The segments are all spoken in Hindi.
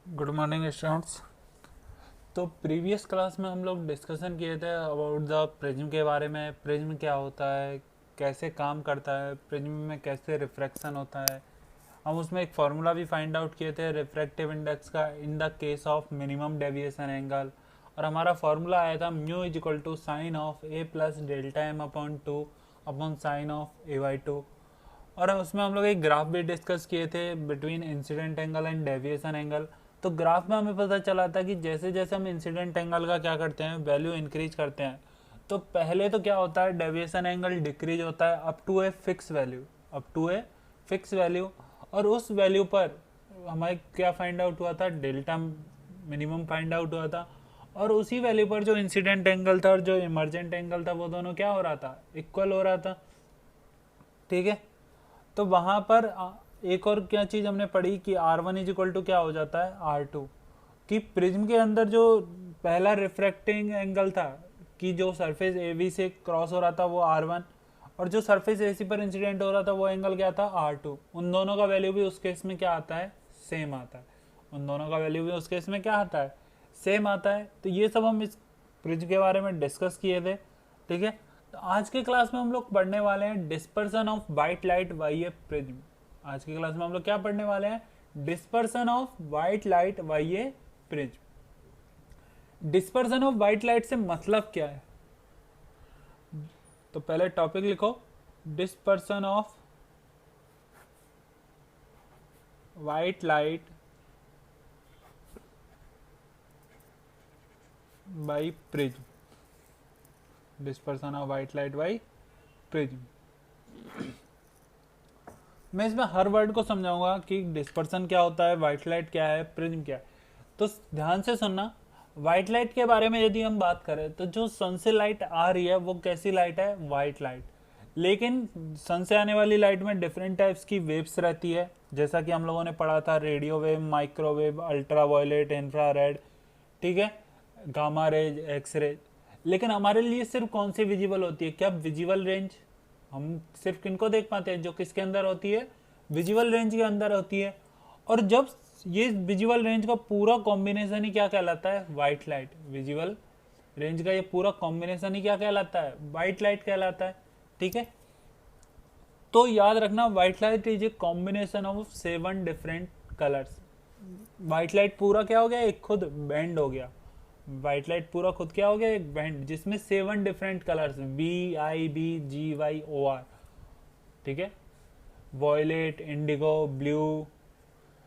Good morning students. तो प्रीवियस क्लास में हम लोग डिस्कशन किए थे अबाउट द प्रिज्म के बारे में। प्रिज्म क्या होता है, कैसे काम करता है, प्रिज्म में कैसे रिफ्रैक्शन होता है। हम उसमें एक फार्मूला भी फाइंड आउट किए थे रिफ्रैक्टिव इंडेक्स का in the case of minimum deviation angle. और हमारा फार्मूला आया था mu is equal to sine of A plus delta m upon two upon sine of A by two. और उसमें हम लोग एक ग्राफ भी डिस्कस किए थे between incident angle and deviation angle. तो ग्राफ में हमें पता चला था कि जैसे जैसे हम इंसिडेंट एंगल का क्या करते हैं, वैल्यू इंक्रीज करते हैं, तो पहले तो क्या होता है, डेविएशन एंगल डिक्रीज होता है up to a fix value, up to a fix value. और उस वैल्यू पर हमें क्या फाइंड आउट हुआ था, डेल्टा मिनिमम फाइंड आउट हुआ था। और उसी वैल्यू पर जो इंसिडेंट एंगल था और जो इमरजेंट एंगल था वो दोनों क्या हो रहा था, इक्वल हो रहा था। ठीक है। तो वहां पर एक और क्या चीज हमने पढ़ी कि R one is equal to क्या हो जाता है, आर टू। कि प्रिज्म के अंदर जो पहला रिफ्रैक्टिंग एंगल था, कि जो सरफेस ए बी से क्रॉस हो रहा था वो आर वन, और जो सरफेस ए सी पर इंसिडेंट हो रहा था वो एंगल क्या था, आर टू। उन दोनों का वैल्यू भी उस केस में क्या आता है, सेम आता है। उन दोनों का वैल्यू भी उस केस में क्या आता है, सेम आता है। तो ये सब हम इस प्रिज्म के बारे में डिस्कस किए थे। ठीक है। तो आज के क्लास में हम लोग पढ़ने वाले हैं dispersion of white light by A prism. आज की क्लास में हम लोग क्या पढ़ने वाले हैं, dispersion of white light by A prism. Dispersion of white light से मतलब क्या है, तो पहले टॉपिक लिखो, dispersion of white light by prism. Dispersion of white light by prism. मैं इसमें हर वर्ड को समझाऊंगा कि डिस्पर्सन क्या होता है, वाइट लाइट क्या है, प्रिज्म क्या है। तो ध्यान से सुनना। वाइट लाइट के बारे में यदि हम बात करें तो जो सन से लाइट आ रही है वो कैसी लाइट है, वाइट लाइट। लेकिन सन से आने वाली लाइट में डिफरेंट टाइप्स की वेव्स रहती है, जैसा कि हम लोगों ने पढ़ा था, radio wave, microwave, ultraviolet, infrared, ठीक है, गामा रेज, एक्स रेज। लेकिन हमारे लिए सिर्फ कौन सी विजिबल होती है, क्या विजिबल रेंज। हम सिर्फ किनको देख पाते हैं, जो किसके अंदर होती है, विजुअल रेंज के अंदर होती है। और जब ये विजुअल रेंज का पूरा कॉम्बिनेशन ही क्या कहलाता है, वाइट लाइट। विजुअल रेंज का ये पूरा कॉम्बिनेशन ही क्या कहलाता है, वाइट लाइट कहलाता है। ठीक है। तो याद रखना, white light is a combination of 7 different colours. White light पूरा क्या हो गया, एक खुद बैंड हो गया। व्हाइट लाइट पूरा खुद क्या हो गया, एक बैंड, जिसमें 7 डिफरेंट कलर्स, BIBGYOR। ठीक है। Violet, indigo, blue,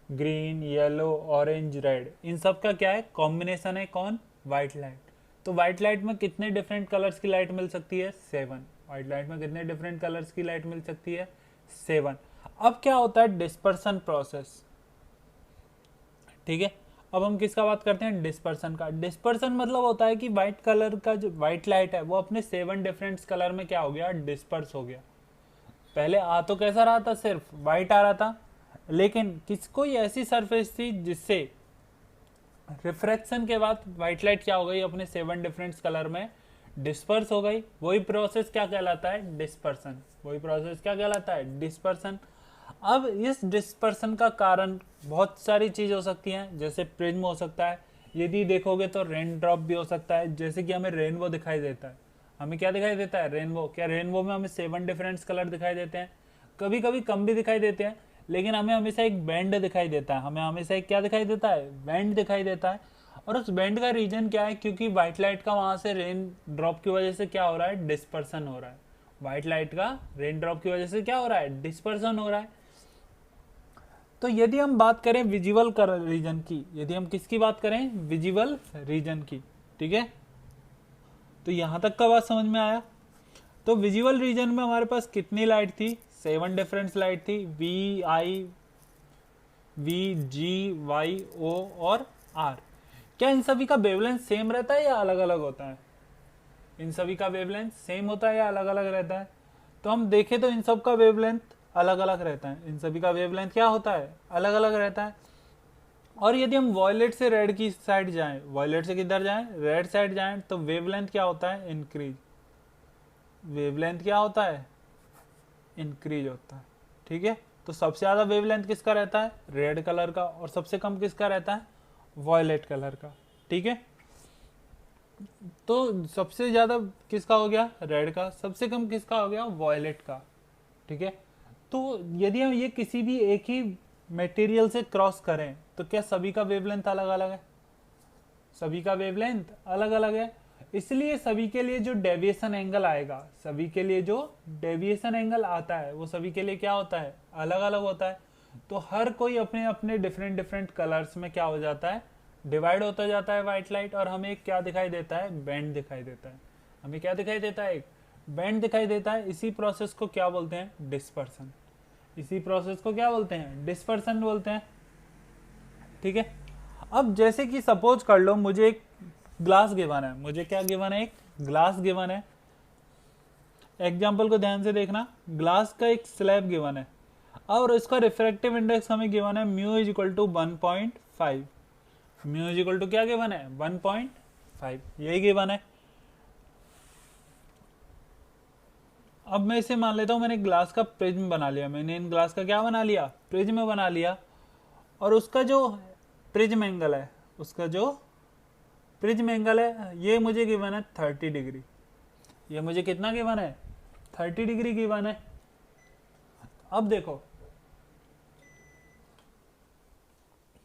green, yellow, orange, red, इन सब का क्या है, कॉम्बिनेशन है। कौन, वाइट लाइट। तो वाइट लाइट में कितने डिफरेंट कलर्स की लाइट मिल सकती है, 7। वाइट लाइट में कितने डिफरेंट कलर्स की लाइट मिल सकती है, 7। अब क्या होता है, डिस्पर्सन प्रोसेस। ठीक है। अब हम किसका बात करते हैं, डिस्पर्सन का। डिस्पर्सन मतलब होता है कि व्हाइट कलर का जो व्हाइट लाइट है वो अपने 7 डिफरेंट कलर में क्या हो गया, डिस्पर्स हो गया। पहले आ तो कैसा रहा था, सिर्फ व्हाइट आ रहा था, लेकिन कोई ऐसी सरफेस थी जिससे रिफ्रैक्शन के बाद व्हाइट लाइट क्या हो गई, अपने 7 डिफरेंट कलर में डिस्पर्स हो गई। वही प्रोसेस क्या कहलाता है, डिस्पर्सन। वही प्रोसेस क्या कहलाता है, डिस्पर्सन। अब इस डिस्पर्सन का कारण बहुत सारी चीज हो सकती हैं, जैसे प्रिज्म हो सकता है, यदि देखोगे तो रेन ड्रॉप भी हो सकता है। जैसे कि हमें रेनबो दिखाई देता है, हमें क्या दिखाई देता है, रेनबो। क्या रेनबो में हमें 7 डिफरेंट कलर दिखाई देते हैं, कभी कभी कम भी दिखाई देते हैं, लेकिन हमें हमेशा एक बैंड दिखाई देता है। हमें हमेशा एक क्या दिखाई देता है, बैंड दिखाई देता है। और उस बैंड का रीजन क्या है, क्योंकि व्हाइट लाइट का वहां से रेन ड्रॉप की वजह से क्या हो रहा है, डिस्पर्सन हो रहा है। व्हाइट लाइट का रेन ड्रॉप की वजह से क्या हो रहा है, डिस्पर्सन हो रहा है। तो यदि हम बात करें विजुअल रीजन की, यदि हम किसकी बात करें, विजुअल रीजन की, ठीक है, तो यहां तक का बात समझ में आया। तो विजुअल रीजन में हमारे पास कितनी लाइट थी, 7 डिफरेंट लाइट थी, VI VGYO और R। क्या इन सभी का वेवलेंथ सेम रहता है या अलग अलग होता है, इन सभी का वेवलेंथ सेम होता है या अलग अलग रहता है। तो हम देखें तो इन सब का वेवलेंथ अलग अलग रहता है, इन सभी का वेवलेंथ क्या होता है, अलग अलग रहता है। और यदि हम वॉयलेट से रेड की साइड जाएं, वॉयलेट से किधर जाएं, रेड साइड जाएं, तो वेवलेंथ क्या होता है, इंक्रीज। वेवलेंथ क्या होता है, इंक्रीज होता है। ठीक है। तो सबसे ज्यादा वेवलेंथ किसका रहता है, रेड कलर का, और सबसे कम किसका रहता है, वॉयलेट कलर का, ठीक है। तो सबसे ज्यादा किसका हो गया, रेड का, सबसे कम किसका हो गया, वॉयलेट का, ठीक है। तो यदि हम ये किसी भी एक ही मटेरियल से क्रॉस करें तो क्या सभी का वेवलेंथ अलग अलग है, सभी का वेवलेंथ अलग अलग है, इसलिए सभी के लिए जो डेविएशन एंगल आएगा, सभी के लिए जो डेविएशन एंगल आता है वो सभी के लिए क्या होता है, अलग अलग होता है। तो हर कोई अपने अपने डिफरेंट डिफरेंट कलर्स में क्या हो जाता है, डिवाइड होता जाता है व्हाइट लाइट, और हमें क्या दिखाई देता है, बैंड दिखाई देता है। हमें क्या दिखाई देता है, एक बैंड दिखाई देता है। इसी प्रोसेस को क्या बोलते हैं, डिस्पर्सन। इसी प्रोसेस को क्या बोलते हैं, डिस्पर्सन बोलते हैं, ठीक है। अब जैसे कि सपोज कर लो मुझे एक ग्लास गिवन है, मुझे क्या गिवन है, एक ग्लास गिवन है। एग्जाम्पल को ध्यान से देखना, ग्लास का एक स्लैब गिवन है और इसका रिफ्रैक्टिव इंडेक्स हमें गिवन है mu is equal to 1.5। Mu is equal to क्या गिवन है, 1.5, यही गिवन है। अब मैं इसे मान लेता हूं मैंने ग्लास का प्रिज्म बना लिया, मैंने इन ग्लास का क्या बना लिया, प्रिज्म बना लिया, और उसका जो प्रिज्म एंगल है, उसका जो प्रिज्म एंगल है ये मुझे गिवन है 30 डिग्री। ये मुझे कितना गिवन है, 30 डिग्री गिवन है। अब देखो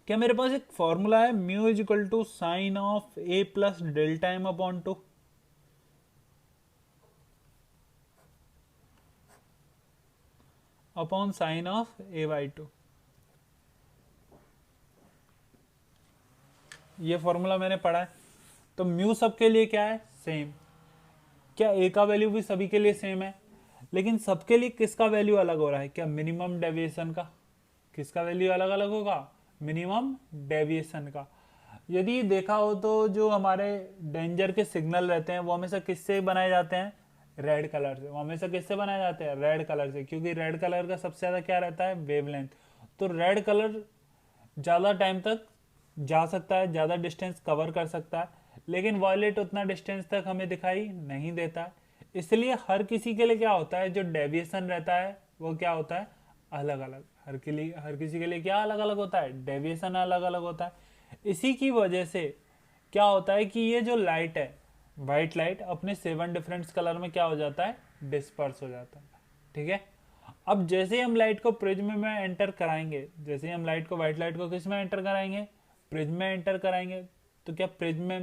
क्या मेरे पास एक फॉर्मूला है, mu is equal to sine of A plus delta m upon 2। Upon sine of A by 2, ये फॉर्मूला मैंने पढ़ा है। तो म्यू सबके लिए क्या है, सेम। क्या ए का वैल्यू भी सभी के लिए सेम है, लेकिन सबके लिए किसका वैल्यू अलग हो रहा है, क्या मिनिमम डेविएशन का, किसका वैल्यू अलग अलग होगा, मिनिमम डेविएशन का। यदि देखा हो तो जो हमारे डेंजर के सिग्नल रहते हैं वो हमेशा किससे बनाए जाते हैं, रेड कलर से। वो हमेशा किससे बनाए जाते हैं, रेड कलर से, क्योंकि रेड कलर का सबसे ज्यादा क्या रहता है, वेवलेंथ। तो रेड कलर ज्यादा टाइम तक जा सकता है, ज्यादा डिस्टेंस कवर कर सकता है, लेकिन वॉयलेट उतना डिस्टेंस तक हमें दिखाई नहीं देता। इसलिए हर किसी के लिए क्या होता है, जो डेविएशन रहता है वो क्या होता है, अलग अलग। हर किसी के लिए क्या अलग अलग होता है, डेविएशन अलग अलग होता है। इसी की वजह से क्या होता है कि ये जो लाइट है, व्हाइट लाइट, अपने 7 डिफरेंट कलर में क्या हो जाता है, डिस्पर्स हो जाता है, ठीक है। अब जैसे हम लाइट को प्रिज्म में एंटर कराएंगे, जैसे हम लाइट को, व्हाइट लाइट को किस में एंटर कराएंगे, प्रिज्म में एंटर कराएंगे, तो क्या प्रिज्म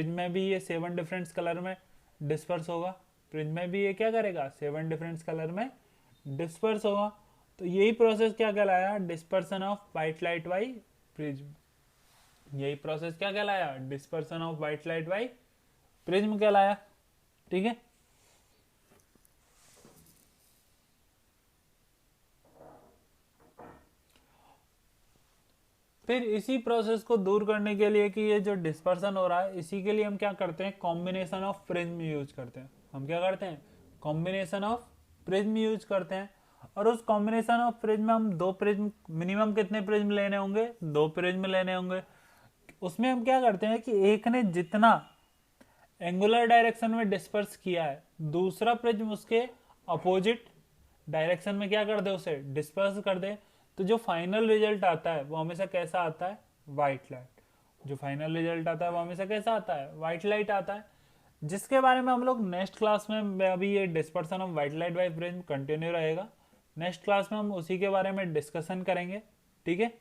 में भी ये 7 डिफरेंट कलर में डिस्पर्स होगा, प्रिज्म में भी ये क्या करेगा, 7 डिफरेंट कलर में डिस्पर्स होगा। तो यही प्रोसेस क्या कहलाया, dispersion of white light by prism. यही प्रोसेस क्या कहलाया, dispersion of white light by prism कहलाया, ठीक है। फिर इसी प्रोसेस को दूर करने के लिए कि ये जो डिस्पर्सन हो रहा है, इसी के लिए हम क्या करते हैं, कॉम्बिनेशन ऑफ प्रिज्म यूज करते हैं। हम क्या करते हैं, कॉम्बिनेशन ऑफ प्रिज्म यूज करते हैं। और उस कॉम्बिनेशन ऑफ प्रिज्म में हम 2 प्रिज्म, मिनिमम कितने प्रिज्म लेने होंगे, 2 प्रिज्म लेने होंगे। उसमें हम क्या करते हैं कि एक ने जितना एंगुलर डायरेक्शन में डिस्पर्स किया है, दूसरा प्रिज्म उसके अपोजिट डायरेक्शन में क्या कर दे, उसे डिस्पर्स कर दे। तो जो फाइनल रिजल्ट आता है वो हमेशा कैसा आता है, व्हाइट लाइट। जो फाइनल रिजल्ट आता है वो हमेशा कैसा आता है, व्हाइट लाइट आता है, जिसके बारे में हम लोग नेक्स्ट क्लास में, अभी ये dispersion of white light by prism continue रहेगा। नेक्स्ट क्लास में हम उसी के बारे में डिस्कशन करेंगे, ठीक है।